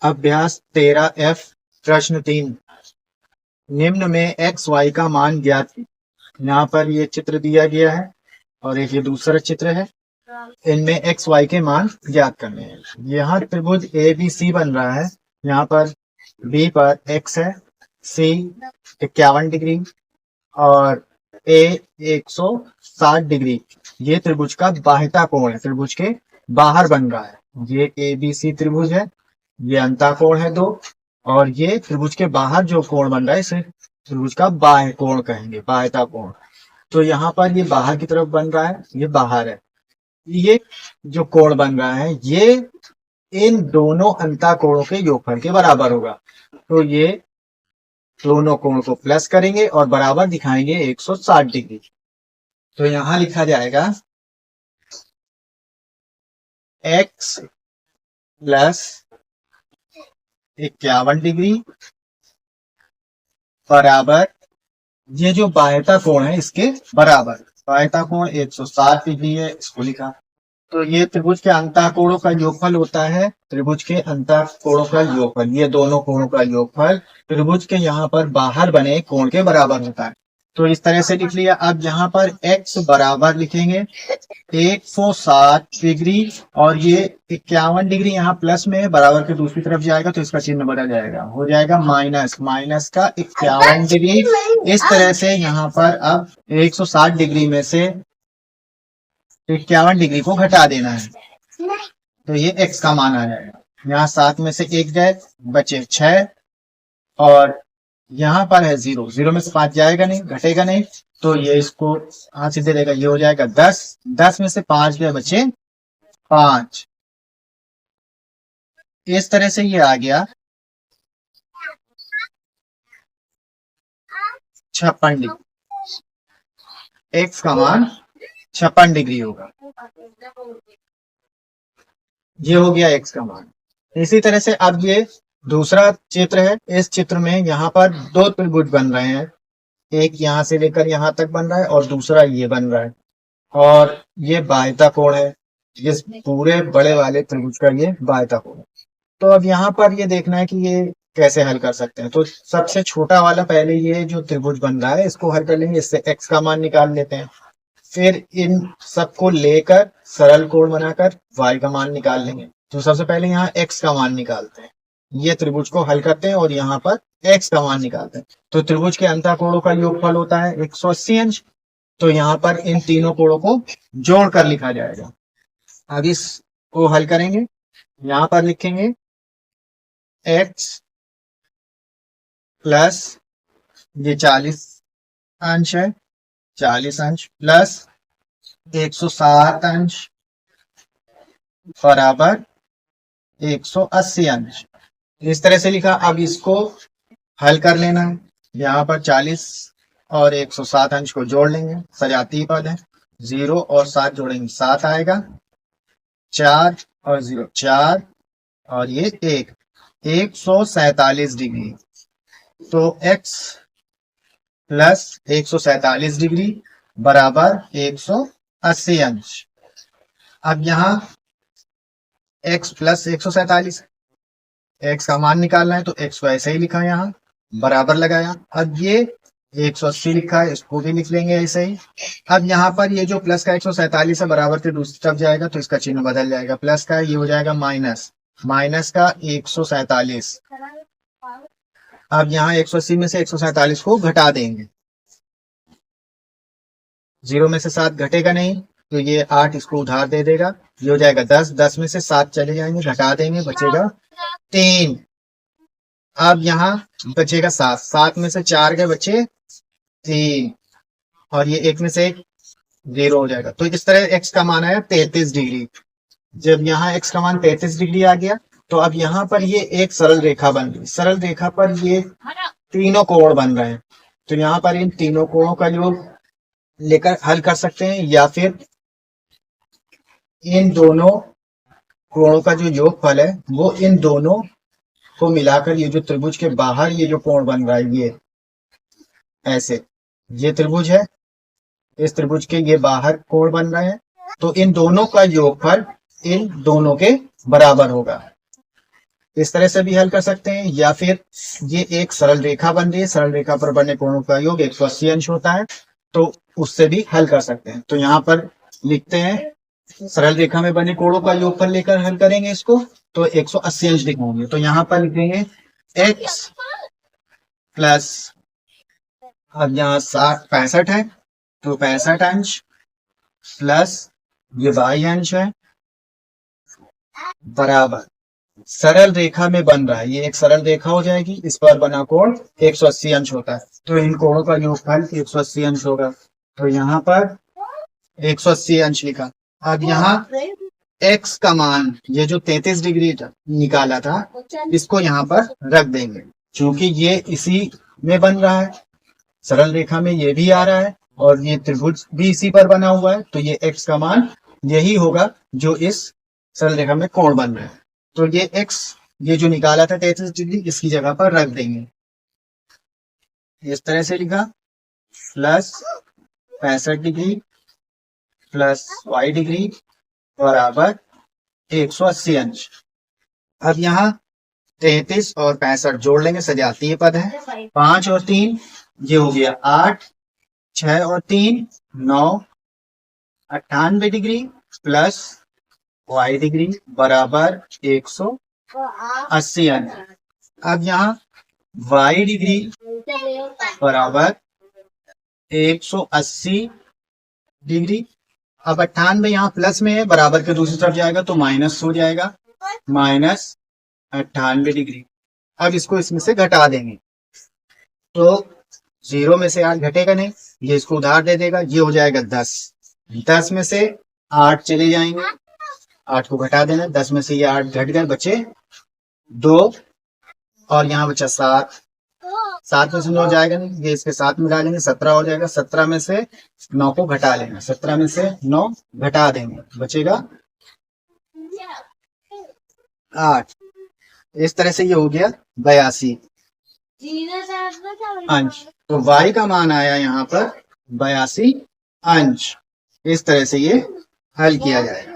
अभ्यास 13F प्रश्न 3, निम्न में एक्स वाई का मान ज्ञात कीजिए। यहाँ पर ये चित्र दिया गया है और एक ये दूसरा चित्र है। इनमें एक्स वाई के मान ज्ञात करने हैं। यहाँ त्रिभुज ए बी सी बन रहा है। यहाँ पर बी पर एक्स है, सी 51 डिग्री और ए 160 डिग्री। ये त्रिभुज का बाह्यता कोण है, त्रिभुज के बाहर बन रहा है। ये ए बी सी त्रिभुज है, ये अंतःकोण है 2, और ये त्रिभुज के बाहर जो कोण बन रहा है इसे त्रिभुज का बाह्य कोण कहेंगे, बाह्यता कोण। तो यहाँ पर ये बाहर की तरफ बन रहा है, ये बाहर है। ये जो कोण बन रहा है ये इन दोनों अंतःकोणों के योगफल के बराबर होगा। तो ये दोनों कोण को प्लस करेंगे और बराबर दिखाएंगे 160 डिग्री। तो यहां लिखा जाएगा x प्लस 51 डिग्री बराबर ये जो बाह्यता कोण है इसके बराबर। बाह्यता कोण 160 डिग्री है, इसको लिखा। तो ये त्रिभुज के अंतःकोणों का योगफल होता है, त्रिभुज के अंतःकोणों का योगफल, ये दोनों कोणों का योगफल त्रिभुज के यहाँ पर बाहर बने कोण के बराबर होता है। तो इस तरह से लिख लिया। अब यहाँ पर x बराबर लिखेंगे 160 डिग्री और ये 51 डिग्री यहाँ प्लस में है, बराबर के दूसरी तरफ जाएगा तो इसका चिन्ह बदल जाएगा, हो जाएगा माइनस, माइनस का 51 डिग्री। इस तरह से यहाँ पर अब 160 डिग्री में से 51 डिग्री को घटा देना है, तो ये x का मान आ जाएगा। यहाँ 7 में से 1 गए, बचे 6 और यहाँ पर है 0, 0 में से 5 जाएगा नहीं, घटेगा नहीं, तो ये इसको हाथ से दे देगा, ये हो जाएगा 10, 10 में से 5 गए, बचे 5। इस तरह से ये आ गया 56 डिग्री। x का मान 56 डिग्री होगा। ये हो गया x का मान। इसी तरह से अब ये दूसरा चित्र है। इस चित्र में यहाँ पर दो त्रिभुज बन रहे हैं, एक यहाँ से लेकर यहाँ तक बन रहा है और दूसरा ये बन रहा है, और ये बाह्यता कोण है। इस पूरे बड़े वाले त्रिभुज का ये बाह्यता कोण है। तो अब यहाँ पर ये देखना है कि ये कैसे हल कर सकते हैं। तो सबसे छोटा वाला पहले ये जो त्रिभुज बन रहा है इसको हल कर लेंगे, इससे x का मान निकाल लेते हैं। फिर इन सबको लेकर सरल कोण बनाकर y का मान निकाल लेंगे। तो सबसे पहले यहाँ x का मान निकालते हैं, ये त्रिभुज को हल करते हैं और यहाँ पर x का मान निकालते हैं। तो त्रिभुज के अंतःकोणों का योगफल होता है 180 अंश। तो यहाँ पर इन तीनों कोणों को जोड़कर लिखा जाएगा। अब इसको हल करेंगे, यहाँ पर लिखेंगे x प्लस ये 40 अंश है, 40 अंश प्लस 160 अंश बराबर 180 अंश। इस तरह से लिखा। अब इसको हल कर लेना है। यहाँ पर 40 और 160 अंश को जोड़ लेंगे, सजाती पद है, 0 और 7 जोड़ेंगे 7 आएगा, 4 और 0 4 और ये 1, 147 डिग्री। तो x प्लस 147 डिग्री बराबर 180 अंश। अब यहाँ x प्लस 147, x का मान निकालना है तो x को ऐसे ही लिखा, यहाँ बराबर लगाया। अब ये 180 लिखा है, इसको भी लिख लेंगे ऐसे ही। अब यहाँ पर ये जो प्लस का 147 है बराबर के दूसरी तरफ जाएगा तो इसका चिन्ह बदल जाएगा, प्लस का ये हो जाएगा माइनस, माइनस का 147। अब यहाँ 180 में से 147 को घटा देंगे, 0 में से 7 घटेगा नहीं तो ये 8 इसको उधार दे देगा, ये हो जाएगा 10, 10 में से 7 चले जाएंगे, घटा देंगे, बचेगा 3। अब यहाँ बचेगा 7, 7 में से 4 गए, बचे 3 और ये 1 में से 1 0 हो जाएगा। तो इस तरह x का मान आया 33 डिग्री। जब यहाँ x का मान 33 डिग्री आ गया तो अब यहाँ पर ये एक सरल रेखा बन गई। सरल रेखा पर ये तीनों कोण बन रहे हैं, तो यहाँ पर इन तीनों कोणों का योग लेकर हल कर सकते हैं, या फिर इन दोनों कोणों का जो योगफल है वो इन दोनों को मिलाकर, ये जो त्रिभुज के बाहर ये जो कोण बन रहा है ये ऐसे, ये त्रिभुज है, इस त्रिभुज के ये बाहर कोण बन रहे हैं, तो इन दोनों का योगफल इन दोनों के बराबर होगा। इस तरह से भी हल कर सकते हैं, या फिर ये एक सरल रेखा बन रही है, सरल रेखा पर बने कोणों का योग 180 अंश होता है, तो उससे भी हल कर सकते हैं। तो यहाँ पर लिखते हैं सरल रेखा में बने कोणों का योगफल लेकर हल करेंगे इसको, तो 180 अंश लिखेंगे। तो यहाँ पर लिखेंगे x प्लस, अब यहाँ 65 है तो 65 अंश प्लस ये y अंश है बराबर सरल रेखा में बन रहा है, ये एक सरल रेखा हो जाएगी, इस पर बना कोण 180 अंश होता है, तो इन कोणों का योगफल 180 अंश होगा। तो यहाँ पर 180 अंश लिखा। अब यहाँ x का मान, ये जो 33 डिग्री निकाला था, इसको यहाँ पर रख देंगे, क्योंकि ये इसी में बन रहा है, सरल रेखा में ये भी आ रहा है और ये त्रिभुज भी इसी पर बना हुआ है, तो ये x का मान यही होगा जो इस सरल रेखा में कोण बन रहा है। तो ये x, ये जो निकाला था 33 डिग्री, इसकी जगह पर रख देंगे, इस तरह से लिखा, plus 65 degree plus y degree बराबर 180 अंश। अब यहाँ 33 और 65 जोड़ लेंगे, सजातीय पद है, 5 और 3 ये हो गया 8, 6 और 3 9, 98 डिग्री प्लस y डिग्री बराबर 180 अंश। अब यहाँ y डिग्री बराबर 180 डिग्री, अब 98 यहाँ प्लस में है, बराबर के दूसरी तरफ जाएगा तो माइनस हो जाएगा, माइनस 98 डिग्री। अब इसको इसमें से घटा देंगे, तो 0 में से 8 घटेगा नहीं, ये इसको उधार दे देगा, ये हो जाएगा 10। 10 में से 8 चले जाएंगे, 8 को घटा देना, 10 में से ये 8 घट गए, बचे 2 और यहाँ बचा 7। 7 में से 9 जाएगा नहीं, ये इसके साथ मिला लेंगे, 17 हो जाएगा। 17 में से 9 को घटा लेंगे, 17 में से 9 घटा देंगे, बचेगा 8। इस तरह से ये हो गया 82 अंश। तो y का मान आया यहाँ पर 82 अंश। इस तरह से ये हल किया जाएगा।